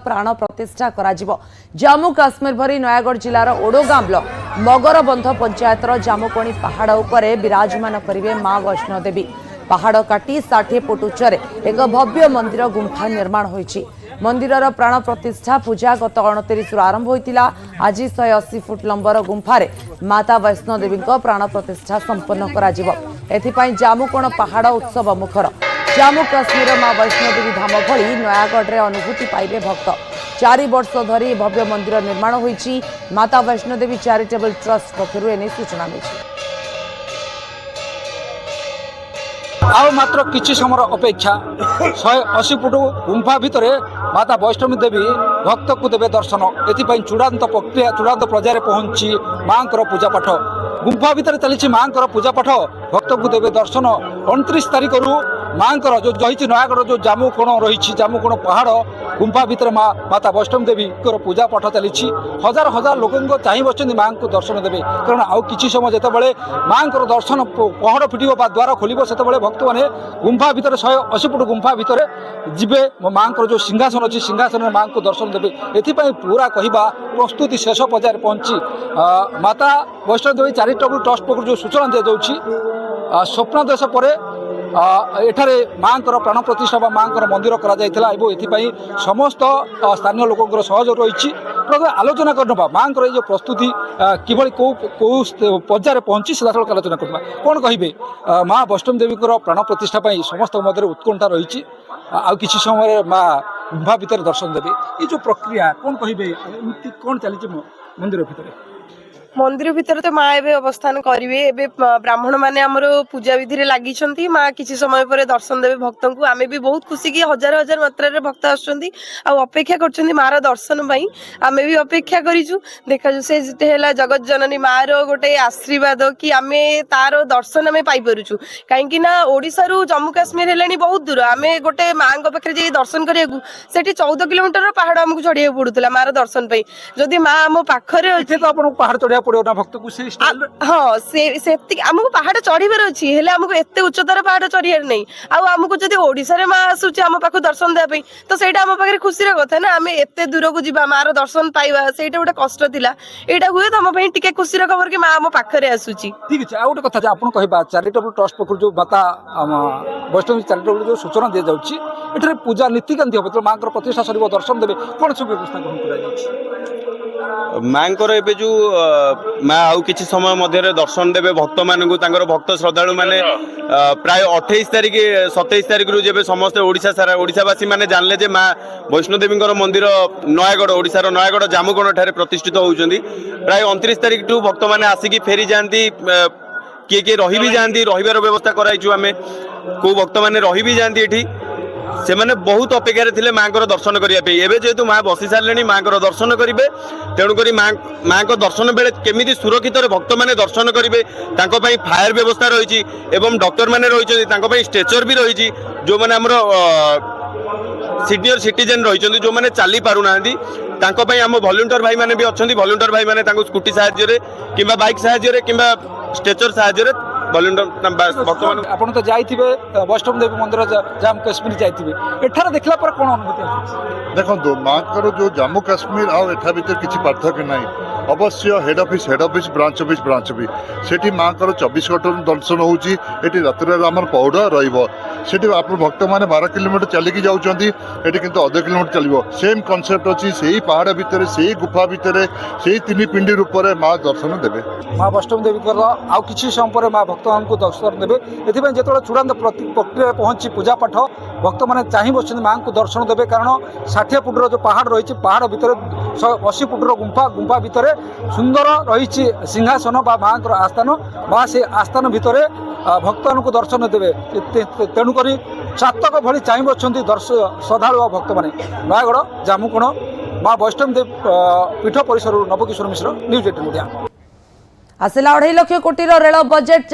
प्राण प्रतिष्ठा कराजिबो। जम्मू काश्मीर भरी नयागढ़ जिलार ओडोगां ब्लॉक मगरबंध पंचायतर जामुकोणी पहाड़ उपरे विराजमान करिवे मां वैष्णो देवी। पहाड़ काटी 60 फुट उच्चरे एक भव्य मंदिर गुंफा निर्माण होइछि। मंदिरर प्राण प्रतिष्ठा पूजा गत 29 आरंभ होइतिला। आज 180 फुट लंबर गुंफारे माता वैष्णो देवी प्राण प्रतिष्ठा संपन्न कराजिबो। एथिपाई जामुकोण पहाड़ उत्सव मुखर। जम्मू काश्मीर मां वैष्णो देवी धाम भली नयागढ़ रे अनुभूति पाइबे भक्त। 4 वर्ष धरी भव्य मंदिर निर्माण होइछि। माता वैष्णो देवी चैरिटेबल ट्रस्ट पक्षरु एने सूचना मिलिछि। आउ मात्र किछि समय अपेक्षा 180 फुट गुंफा भितर माता वैष्णो देवी भक्त को देवे दर्शन। एथिपाई चूड़ांत प्रक्रिया चूड़ांत पर्यायर पहुंची मां पूजा पाठ गुंफा भितर चली मां पूजा पाठ भक्त को देवे दर्शन। 29 तारीख रु मां जो रही नयागढ़ जो जामुकोण रही जामुकोण पहाड़ गुंफा भितर माता वैष्णो देवी पूजा पाठ चली। हजार हजार लोक चाह बस मां को दर्शन देवे। कारण आउ कि समय जो मां दर्शन पहाड़ फिट द्वार खोल से भक्त मैंने गुंफा भितर 180 फुट गुंफा भितर जीवे मां जो सिंहासन अच्छी सिंहासन में मां को दर्शन देवे। एथिपाई पूरा कहवा प्रस्तुति शेष पर्यायर पहुंची माता वैष्णो देवी चैरिटेबल ट्रस्ट पक्ष जो सूचना दी जाऊँगी स्वप्नादेश पर एठारे मां प्राण प्रतिष्ठा मां मंदिर कर समस्त स्थानीय लोक सहयोग रही। प्रथम आलोचना करना मां जो प्रस्तुति किभली कौ पर्यायर पहुंची सीधा सड़क आलोचना करना कौन कहे मां वैष्णो देवी प्राण प्रतिष्ठा समस्त मध्य उत्कंठा रही। आउ कि समय मां गुंफा भितर दर्शन देवे ये जो प्रक्रिया कौन कहे कौन चली मंदिर भितर मंदिर भितर तो माँ एवं अवस्थान करेंगे। एवं ब्राह्मण मैंने आमर पूजा विधि में लगी माँ किसी समय पर दर्शन देवे भक्त को। आमे भी बहुत खुशी कि हजार हजार मात्रा भक्त आपेक्षा कर मार दर्शन आमे भी अपेक्षा करूँ। देखा से जगत जननी माँ रोटे आशीर्वाद कि आमे तार दर्शन आम पाइपरु कहीं ओडिशा रु जम्मू काश्मीर है बहुत दूर। आम गोटे माँ पाखे जाए दर्शन करने से 14 किलोमीटर पहाड़ आमको चढ़िया पड़ूला मार दर्शन जदि माँ आम पाखे पहाड़ चढ़िया पड़ो ना भक्त को हाँ से आमको पहाड़ चढ़ार अच्छी है आमको एत उच्चतार पहाड़ चढ़ार नहीं। आमको जब ओडिशा रे माँ आसूची आम पाख दर्शन देवाई तो सहीटा आम पाखे खुशी कथा ना। आम एत दूर को जावा मार दर्शन पाइबा सहीटा गोटे कष्ट थिला। एटा हुए तुम टिके खुशी खबर कि माँ आम पाखे आसूची। ठीक अच्छे आ गोटे कथा आप कहवा चैरिटेबल ट्रस्ट पक्ष जो माता वैष्णो चैरिटेबल जो सूचना दी जाए पूजा नीतिकांति हम माँ प्रतिष्ठा सर दर्शन देवे कौन सब व्यवस्था ग्रहण कर माँ जो माँ आउ किसी समय मध्य दर्शन देवे भक्त मान भक्त श्रद्धालु मैंने प्राय 28 तारीख 27 तारीख रु जब समस्त ओडिशा सारा ओडिशावासी मैंने जानले जे माँ वैष्णो देवी मंदिर नयागढ़ ओडिशार नयागढ़ जामुकोण ठारे प्रतिष्ठित होउछंदी। प्राय 29 तारीख टू भक्त मैंने आसिकी फेरी जाती किए किए रही भी जाती रहीबार व्यवस्था कराइछु। आमे को भक्त मैंने रही भी जाती एठी से मैंने बहुत अपेक्षा थे माँ दर्शन करने एवं जेहेतु माँ बसी सारे माँ दर्शन करेंगे तेणुक माँ को दर्शन बेले केमी सुरक्षित भक्त मैंने दर्शन करेंगे फायर व्यवस्था रही एवं डॉक्टर मैंने रही स्ट्रेचर भी रही जो मैंने आमर सीनियर सिटीजेन रही जो मैंने चली पारना आम वॉलंटियर भाई मैंने भी अच्छा वॉलंटियर भाई मैंने स्कूटी साहाय्य कि बाइक साहाय्य कि स्ट्रेचर साहाय्य आप तो जाइए वैष्णो देवी मंदिर जम्मू काश्मीर जाइए एठार देखला पर कौन अनुभूति देखो माँ जो जम्मू काश्मीर आठा भर किसी पार्थक्य ना। अवश्य हेड ऑफिस ब्रांच ऑफिस सेठी माँ 24 घंटा दर्शन होती रात पौड़ रही आप भक्त मैंने 12 किलोमीटर चलिकी जाऊँगी किंतु अध किलोमीटर चलो सेम कनसेप्ट अच्छी से पहाड़ भितर से गुफा भितर से 3 पिंडी रूप में माँ दर्शन देवे। माँ वैष्णो देवी आउ कि समय पर माँ भक्त को दर्शन देवे। एथिपाई जो चूड़ांत प्रक्रिया पहुंची पूजा पाठ भक्त मैंने चाह बस माँ को दर्शन देवे। कारण 60 फुटर जो पहाड़ रही पहाड़ भितर 180 फुटर गुंफा भितर सुंदर रही सिंहासन माँ आस्थान माँ से आस्थान भितर भक्त को दर्शन देवे। तेणुक चातक भली चाह बस श्रद्धालु भक्त मैंने नयागढ़ जामुकोण माँ वैष्णो देवी पीठ परिसर नवकिशोर मिश्र न्यूज 18 मीडिया। आसिला 2.5 लाख कोटी रेल बजेट।